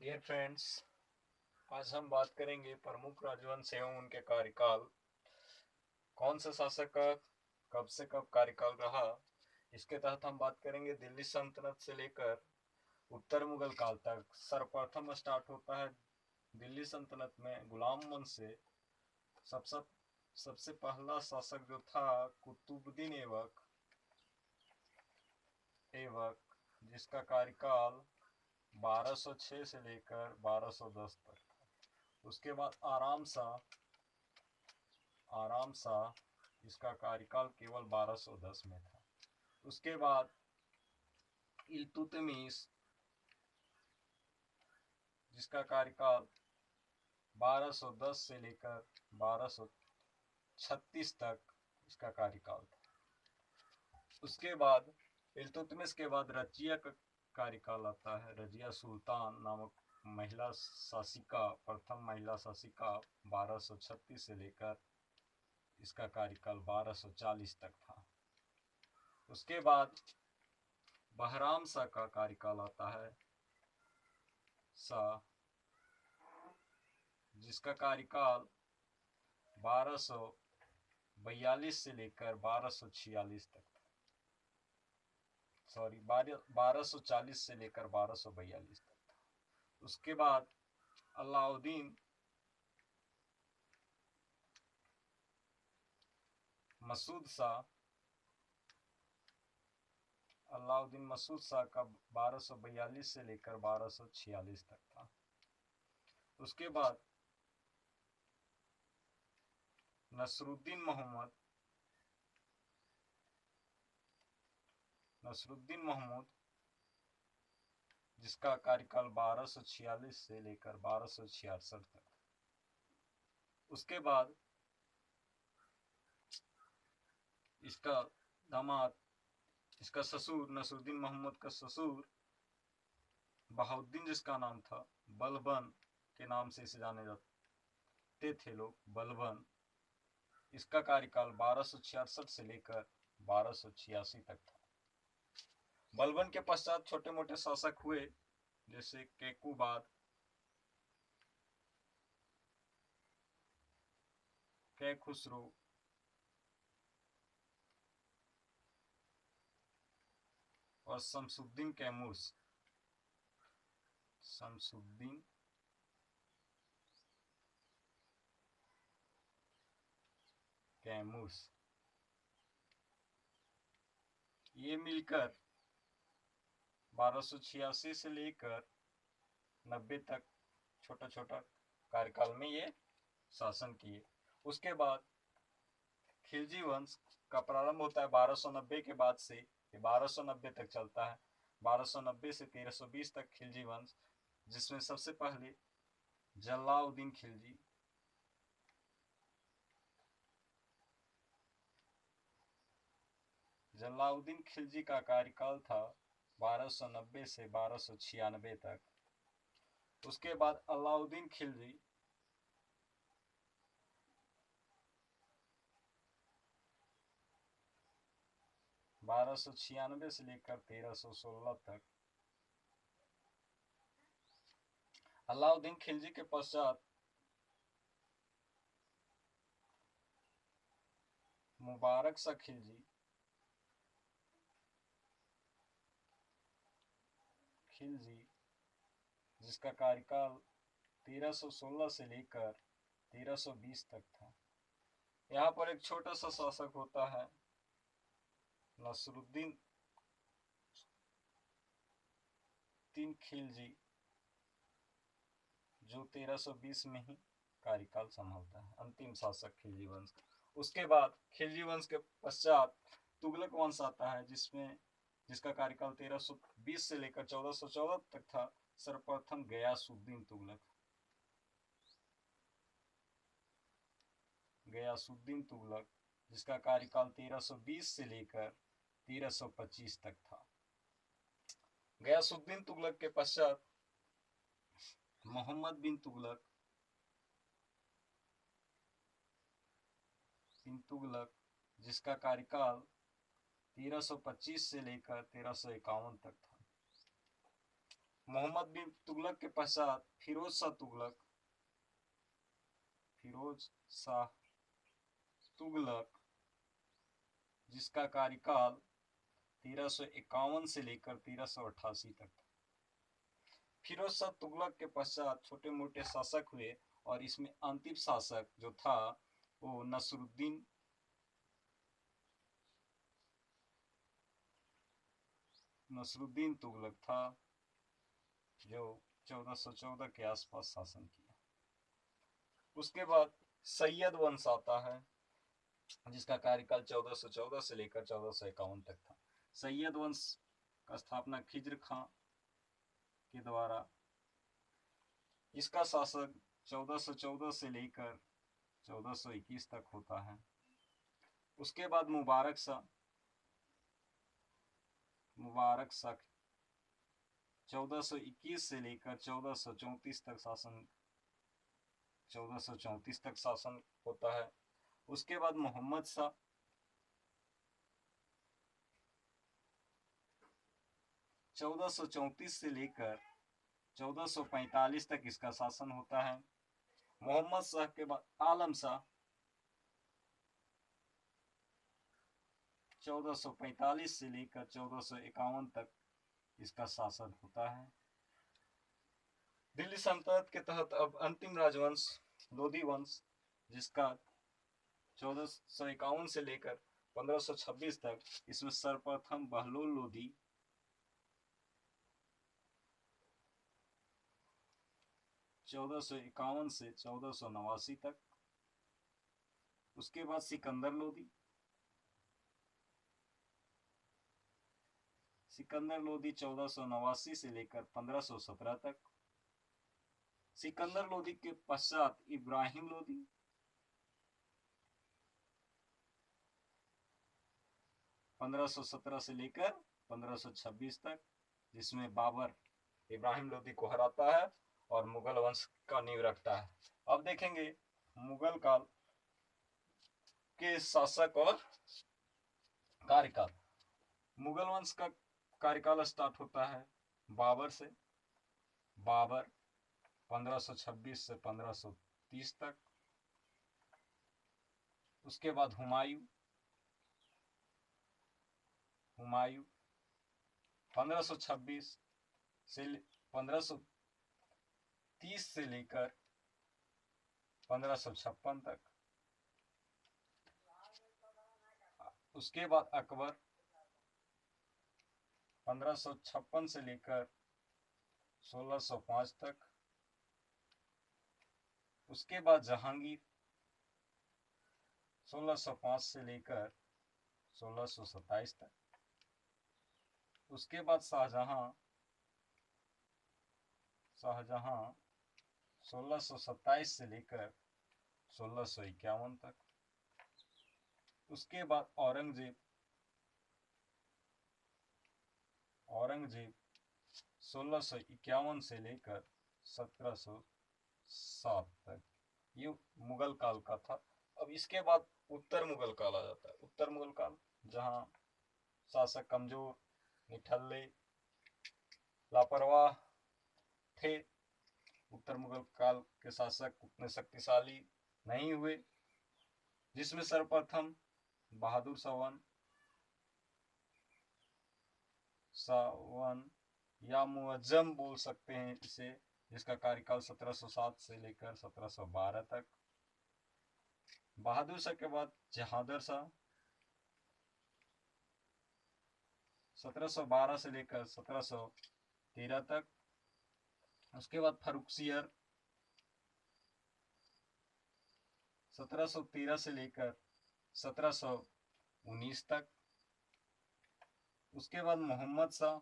Dear friends, आज हम बात करेंगे प्रमुख राजवंश एवं उनके कार्यकाल। कौन सा शासक का कब से कब कार्यकाल रहा, इसके तहत हम बात करेंगे दिल्ली सल्तनत से लेकर उत्तर मुगल काल तक। सर्वप्रथम स्टार्ट होता है दिल्ली सल्तनत में गुलाम वंश से। सबसे सबसे पहला शासक जो था कुतुबुद्दीन ऐबक, जिसका कार्यकाल 1206 से लेकर 1210 तक था। उसके बाद आराम शाह, इसका कार्यकाल केवल 1210 में था। उसके बाद इल्तुतमिश, जिसका कार्यकाल 1210 से लेकर 1236 तक इसका कार्यकाल था। उसके बाद इल्तुतमिश के बाद रजिया का कार्यकाल आता है। रजिया सुल्तान नामक महिला शासिका, प्रथम महिला शासिका, 1236 से लेकर इसका कार्यकाल 1240 तक था। उसके बाद बहराम शाह का कार्यकाल आता है, जिसका कार्यकाल 1242 से लेकर 1246 तक था। 1240 से लेकर 1242 तक था। उसके बाद अलाउद्दीन मसूद शाह का 1242 से लेकर 1246 तक था। उसके बाद नसरुद्दीन महमूद, जिसका कार्यकाल 1246 से लेकर 1266 तक। उसके बाद इसका दामाद, इसका ससुर, नसरुद्दीन महमूद का ससुर बहाउद्दीन, जिसका नाम था बलबन के नाम से इसे जाने जाते थे लोग, बलबन, इसका कार्यकाल 1266 से लेकर 1286 तक था। बलबन के पश्चात छोटे मोटे शासक हुए, जैसे कैकुबाद, कैखुसरो, और शमसुद्दीन कैमूर्स, ये मिलकर 1286 से लेकर 90 तक छोटा छोटा कार्यकाल में ये शासन किए। उसके बाद खिलजी वंश का प्रारंभ होता है 1290 के बाद से, ये 1290 तक चलता है। 1290 से 1320 तक खिलजी वंश, जिसमें सबसे पहले जलाउद्दीन खिलजी का कार्यकाल था 1290 से 1296 तक। उसके बाद अलाउद्दीन खिलजी, 1296 से लेकर 1316 तक। अलाउद्दीन खिलजी के पश्चात मुबारक शाह खिलजी, जिसका कार्यकाल 1316 से लेकर 1320 तक था। यहाँ पर एक छोटा सा शासक होता है नसरुद्दीन खिलजी, जो 1320 में ही कार्यकाल संभालता है, अंतिम शासक खिलजी वंश। उसके बाद खिलजी वंश के पश्चात तुगलक वंश आता है, जिसका कार्यकाल 1320 से लेकर 1414 तक था। सर्वप्रथम गयासुद्दीन तुगलक, जिसका कार्यकाल 1320 से लेकर 1325 तक था। गयासुद्दीन तुगलक के पश्चात मोहम्मद बिन तुगलक, जिसका कार्यकाल 1325 से लेकर 1351 तक था। मोहम्मद बिन तुगलक के पश्चात फिरोज शाह तुगलक, जिसका कार्यकाल 1351 से लेकर 1388 तक था। फिरोज शाह तुगलक के पश्चात छोटे मोटे शासक हुए और इसमें अंतिम शासक जो था वो नसरुद्दीन तुगलक था, जो 1414 के आसपास शासन किया। उसके बाद सैयद वंश आता है, जिसका कार्यकाल 1414 से लेकर 1451 तक था। सैयद वंश का स्थापना खिज्र खां के द्वारा, इसका शासक 1414 से लेकर 1421 तक होता है। उसके बाद मुबारक शाह 1421 से लेकर 1434 तक शासन होता है। उसके बाद मोहम्मद शाह 1434 से लेकर 1445 तक इसका शासन होता है। मोहम्मद शाह के बाद आलम शाह 1445 से लेकर 1451 तक इसका शासन होता है। दिल्ली सल्तनत के तहत अब अंतिम राजवंश लोधी वंश, जिसका 1451 से लेकर 1526 तक, इसमें सर्वप्रथम बहलोल लोधी 1451 से 1489 तक। उसके बाद सिकंदर लोधी 1489 से लेकर 1517 तक। सिकंदर लोधी के पश्चात इब्राहिम लोधी 1517 से लेकर 1526 तक, जिसमें बाबर इब्राहिम लोधी को हराता है और मुगल वंश का नींव रखता है। अब देखेंगे मुगल काल के शासक और कार्यकाल। मुगल वंश का कार्यकाल स्टार्ट होता है बाबर से। बाबर 1526 से 1530 तक। उसके बाद हुमायूं 1526 से 1530 से लेकर 1556 तक। उसके बाद अकबर 1556 से लेकर 1605 तक। उसके बाद जहांगीर 1605 से लेकर 1627 तक। उसके बाद शाहजहां 1627 से लेकर 1651 तक। उसके बाद औरंगजेब 1651 से लेकर 1707 तक। ये मुगल काल का था। अब इसके बाद उत्तर मुगल काल आ जाता है। उत्तर मुगल काल जहां शासक कमजोर, निठल्ले, लापरवाह थे। उत्तर मुगल काल के शासक उतने शक्तिशाली नहीं हुए, जिसमें सर्वप्रथम बहादुर शाहवन या मुअज्जम बोल सकते हैं इसे, जिसका कार्यकाल 1707 से लेकर 1712 तक। बहादुर शाह के बाद जहांदर शाह 1712 से लेकर 1713 तक। उसके बाद फर्रुखसियर 1713 से लेकर 1719 तक। उसके बाद मोहम्मद शाह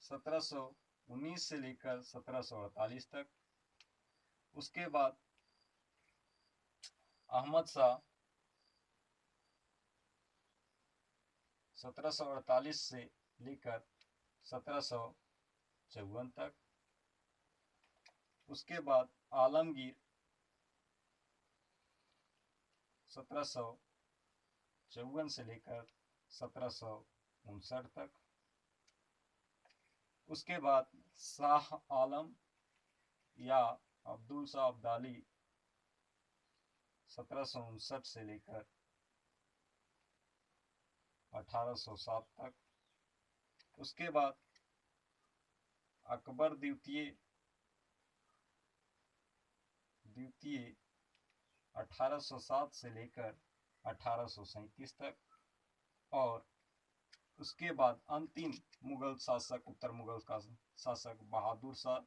1719 से लेकर 1748 तक। उसके बाद अहमद शाह 1748 से लेकर 1754 तक। उसके बाद आलमगीर 1754 से लेकर 1759 तक। उसके बाद शाह आलम या अब्दुल शाह अब्दाली 1759 से लेकर 1807 तक। उसके बाद अकबर द्वितीय 1807 से लेकर 1837 तक। और उसके बाद अंतिम मुगल शासक, उत्तर मुगल का शासक बहादुर शाह,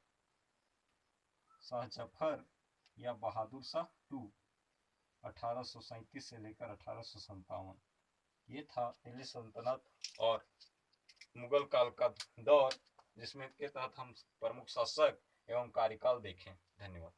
शाह जफर या बहादुर शाह टू, 1837 से लेकर 1857। ये था दिल्ली सल्तनत और मुगल काल का दौर, जिसमें के तहत हम प्रमुख शासक एवं कार्यकाल देखें। धन्यवाद।